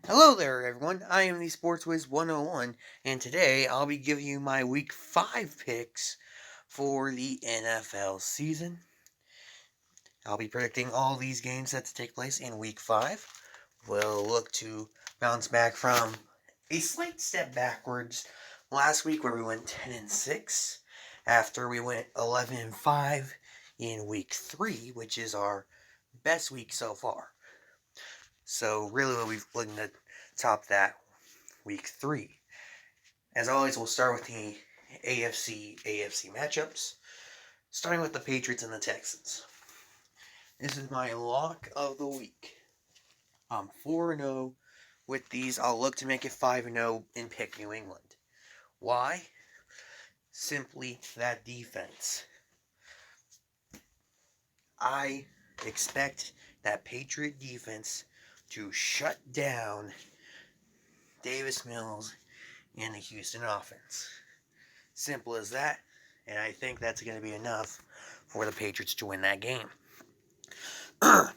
Hello there, everyone. I am the SportsWiz 101, and today I'll be giving you my Week 5 picks for the NFL season. I'll be predicting all these games that to take place in Week 5. We'll look to bounce back from a slight step backwards last week where we went 10-6 after we went 11-5 in Week 3, which is our best week so far. So really we'll be looking to top that Week 3. As always, we'll start with the AFC matchups, starting with the Patriots and the Texans. This is my lock of the week. I'm 4-0 with these. I'll look to make it 5-0 and pick New England. Why? Simply that defense. I expect that Patriot defense to shut down Davis Mills and the Houston offense. Simple as that, and I think that's going to be enough for the Patriots to win that game.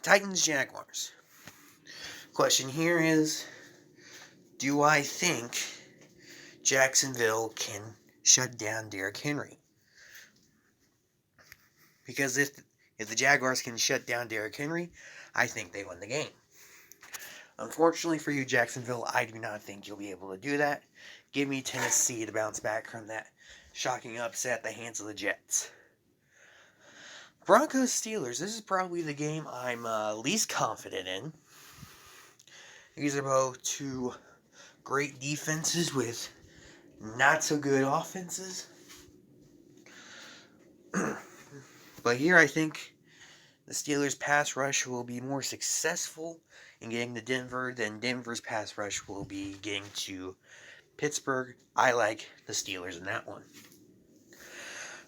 Titans Jaguars. Question here is, do I think Jacksonville can shut down Derrick Henry? Because if the Jaguars can shut down Derrick Henry, I think they win the game. Unfortunately for you, Jacksonville, I do not think you'll be able to do that. Give me Tennessee to bounce back from that shocking upset at the hands of the Jets. Broncos Steelers. This is probably the game I'm least confident in. These are both two great defenses with not so good offenses. But here I think the Steelers' pass rush will be more successful in getting to Denver than Denver's pass rush will be getting to Pittsburgh. I like the Steelers in that one.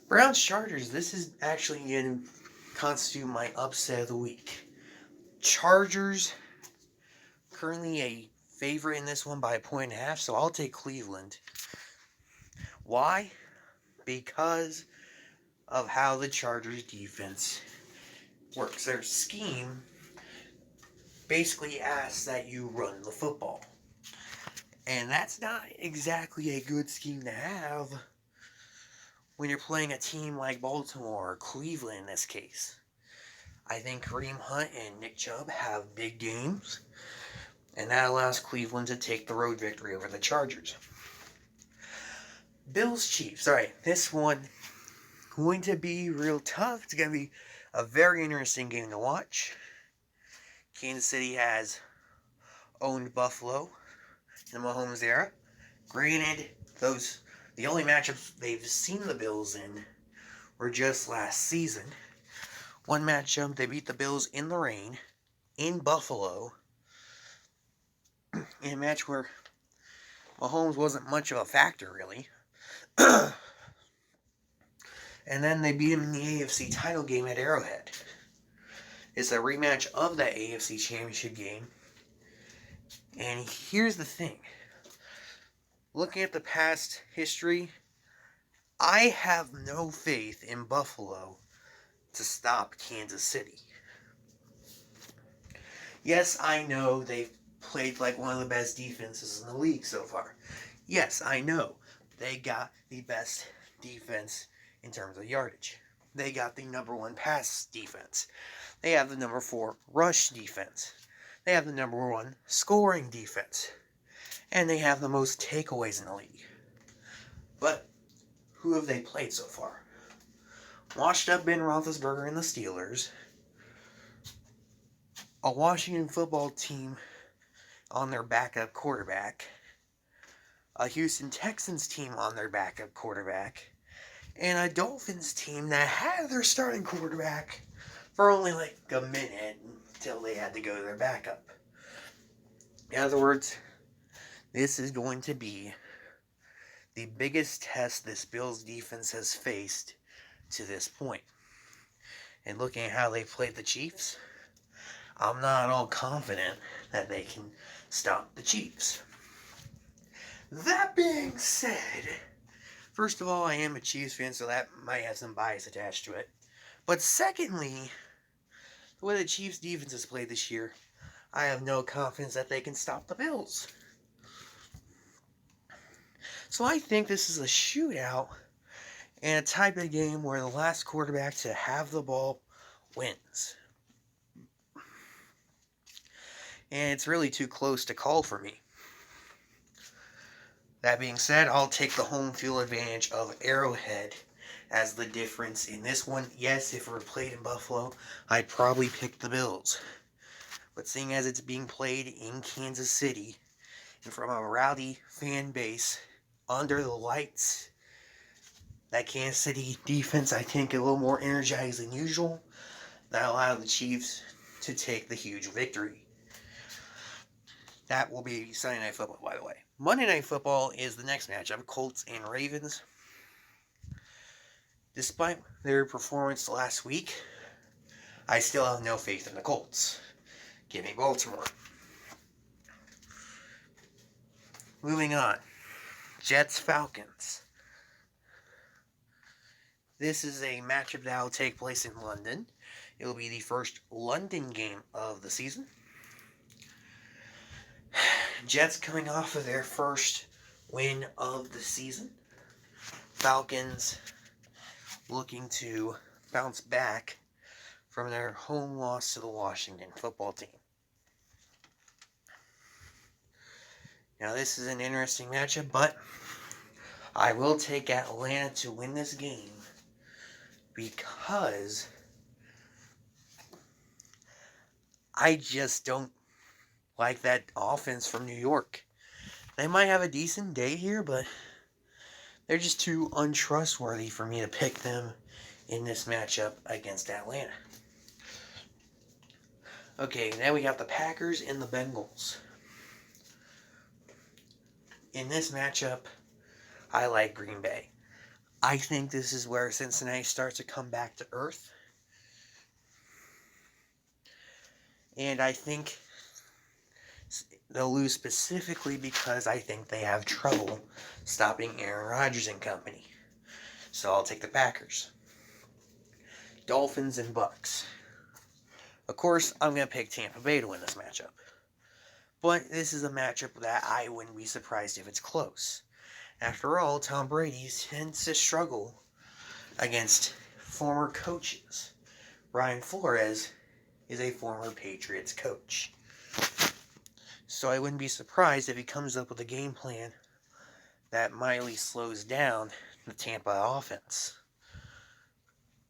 Browns Chargers. This is actually going to constitute my upset of the week. Chargers currently a favorite in this one by 1.5, so I'll take Cleveland. Why? Because of how the Chargers defense works. Their scheme basically asks that you run the football. And that's not exactly a good scheme to have when you're playing a team like Baltimore or Cleveland in this case. I think Kareem Hunt and Nick Chubb have big games, and that allows Cleveland to take the road victory over the Chargers. Bills Chiefs. Alright, this one going to be real tough. It's going to be a very interesting game to watch. Kansas City has owned Buffalo in the Mahomes era. Granted, the only matchups they've seen the Bills in were just last season. One matchup, they beat the Bills in the rain in Buffalo in a match where Mahomes wasn't much of a factor, really. And then they beat him in the AFC title game at Arrowhead. It's a rematch of that AFC championship game. And here's the thing. Looking at the past history, I have no faith in Buffalo to stop Kansas City. Yes, I know they've played like one of the best defenses in the league so far. Yes, I know they got the best defense in terms of yardage. They got the number 1 pass defense. They have the number 4 rush defense. They have the number 1 scoring defense. And they have the most takeaways in the league. But who have they played so far? Washed up Ben Roethlisberger and the Steelers. A Washington football team on their backup quarterback. A Houston Texans team on their backup quarterback. And a Dolphins team that had their starting quarterback for only like a minute until they had to go to their backup. In other words, this is going to be the biggest test this Bills defense has faced to this point. And looking at how they played the Chiefs, I'm not all confident that they can stop the Chiefs. That being said, first of all, I am a Chiefs fan, so that might have some bias attached to it. But secondly, the way the Chiefs defense has played this year, I have no confidence that they can stop the Bills. So I think this is a shootout and a type of game where the last quarterback to have the ball wins. And it's really too close to call for me. That being said, I'll take the home field advantage of Arrowhead as the difference in this one. Yes, if it were played in Buffalo, I'd probably pick the Bills. But seeing as it's being played in Kansas City, and from a rowdy fan base, under the lights, that Kansas City defense, I think, a little more energized than usual. That allowed the Chiefs to take the huge victory. That will be Sunday Night Football, by the way. Monday Night Football is the next matchup, Colts and Ravens. Despite their performance last week, I still have no faith in the Colts. Give me Baltimore. Moving on. Jets-Falcons. This is a matchup that will take place in London. It will be the first London game of the season. Jets coming off of their first win of the season. Falcons looking to bounce back from their home loss to the Washington football team. Now this is an interesting matchup, but I will take Atlanta to win this game because I just don't like that offense from New York. They might have a decent day here, but they're just too untrustworthy for me to pick them in this matchup against Atlanta. Okay, now we have the Packers and the Bengals. In this matchup, I like Green Bay. I think this is where Cincinnati starts to come back to earth. And I think they'll lose specifically because I think they have trouble stopping Aaron Rodgers and company. So I'll take the Packers. Dolphins and Bucks. Of course, I'm going to pick Tampa Bay to win this matchup. But this is a matchup that I wouldn't be surprised if it's close. After all, Tom Brady tends to struggle against former coaches. Brian Flores is a former Patriots coach. So I wouldn't be surprised if he comes up with a game plan that mildly slows down the Tampa offense.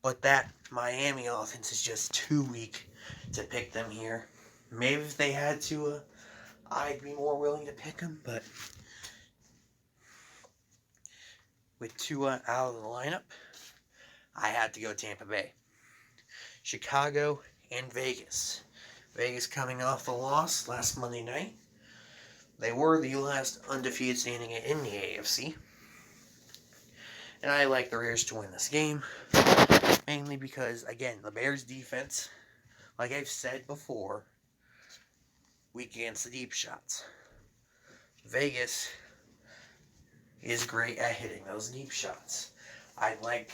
But that Miami offense is just too weak to pick them here. Maybe if they had to, I'd be more willing to pick them, but with Tua out of the lineup, I had to go Tampa Bay. Chicago and Vegas. Vegas coming off the loss last Monday night. They were the last undefeated standing in the AFC. And I like the Raiders to win this game. Mainly because, again, the Bears' defense, like I've said before, weak against the deep shots. Vegas is great at hitting those deep shots. I'd like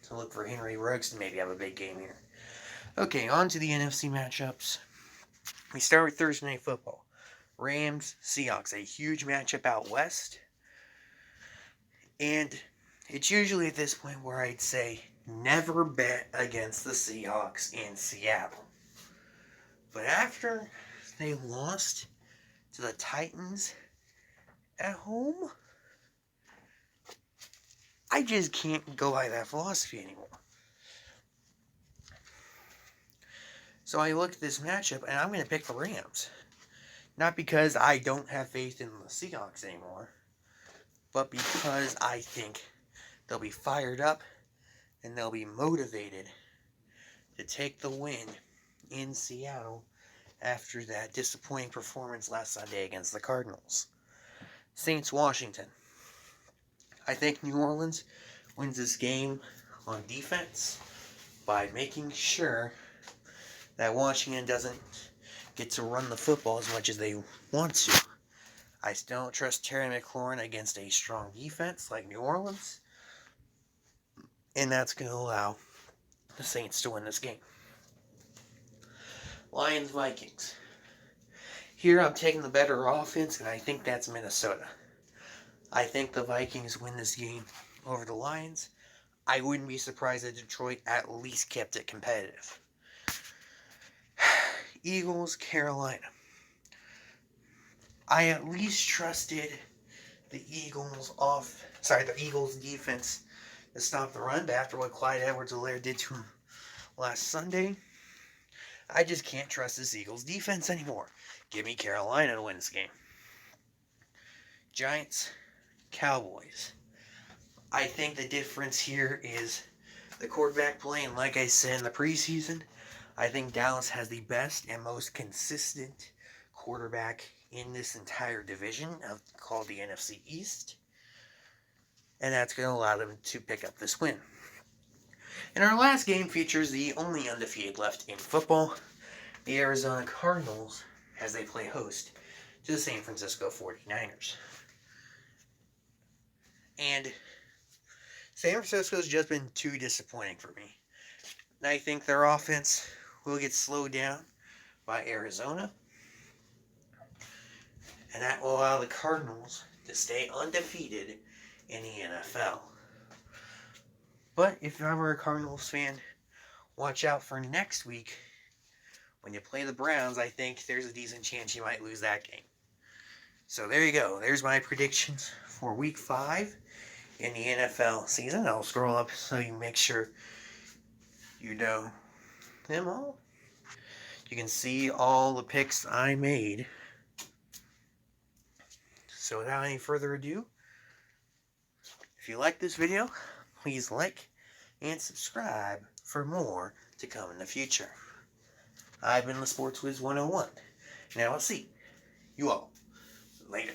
to look for Henry Ruggs to maybe have a big game here. Okay, on to the NFC matchups. We start with Thursday Night Football. Rams, Seahawks, a huge matchup out west. And it's usually at this point where I'd say never bet against the Seahawks in Seattle. But after they lost to the Titans at home, I just can't go by that philosophy anymore. So I look at this matchup and I'm going to pick the Rams. Not because I don't have faith in the Seahawks anymore, but because I think they'll be fired up and they'll be motivated to take the win in Seattle after that disappointing performance last Sunday against the Cardinals. Saints, Washington. I think New Orleans wins this game on defense by making sure that Washington doesn't get to run the football as much as they want to. I still don't trust Terry McLaurin against a strong defense like New Orleans, and that's going to allow the Saints to win this game. Lions, Vikings. Here I'm taking the better offense, and I think that's Minnesota. I think the Vikings win this game over the Lions. I wouldn't be surprised if Detroit at least kept it competitive. Eagles, Carolina. I at least trusted the Eagles defense to stop the run. But after what Clyde Edwards-Helaire did to him last Sunday, I just can't trust this Eagles defense anymore. Give me Carolina to win this game. Giants, Cowboys. I think the difference here is the quarterback play, and like I said in the preseason, I think Dallas has the best and most consistent quarterback in this entire division called the NFC East, and that's going to allow them to pick up this win. And our last game features the only undefeated left in football, the Arizona Cardinals, as they play host to the San Francisco 49ers. And San Francisco's just been too disappointing for me. And I think their offense will get slowed down by Arizona, and that will allow the Cardinals to stay undefeated in the NFL. But if you're ever a Cardinals fan, watch out for next week. When you play the Browns, I think there's a decent chance you might lose that game. So there you go. There's my predictions for Week 5 in the NFL season. I'll scroll up so you make sure you know them all. You can see all the picks I made. So without any further ado, if you like this video, please like and subscribe for more to come in the future. I've been the Sports Wiz 101. Now I'll see you all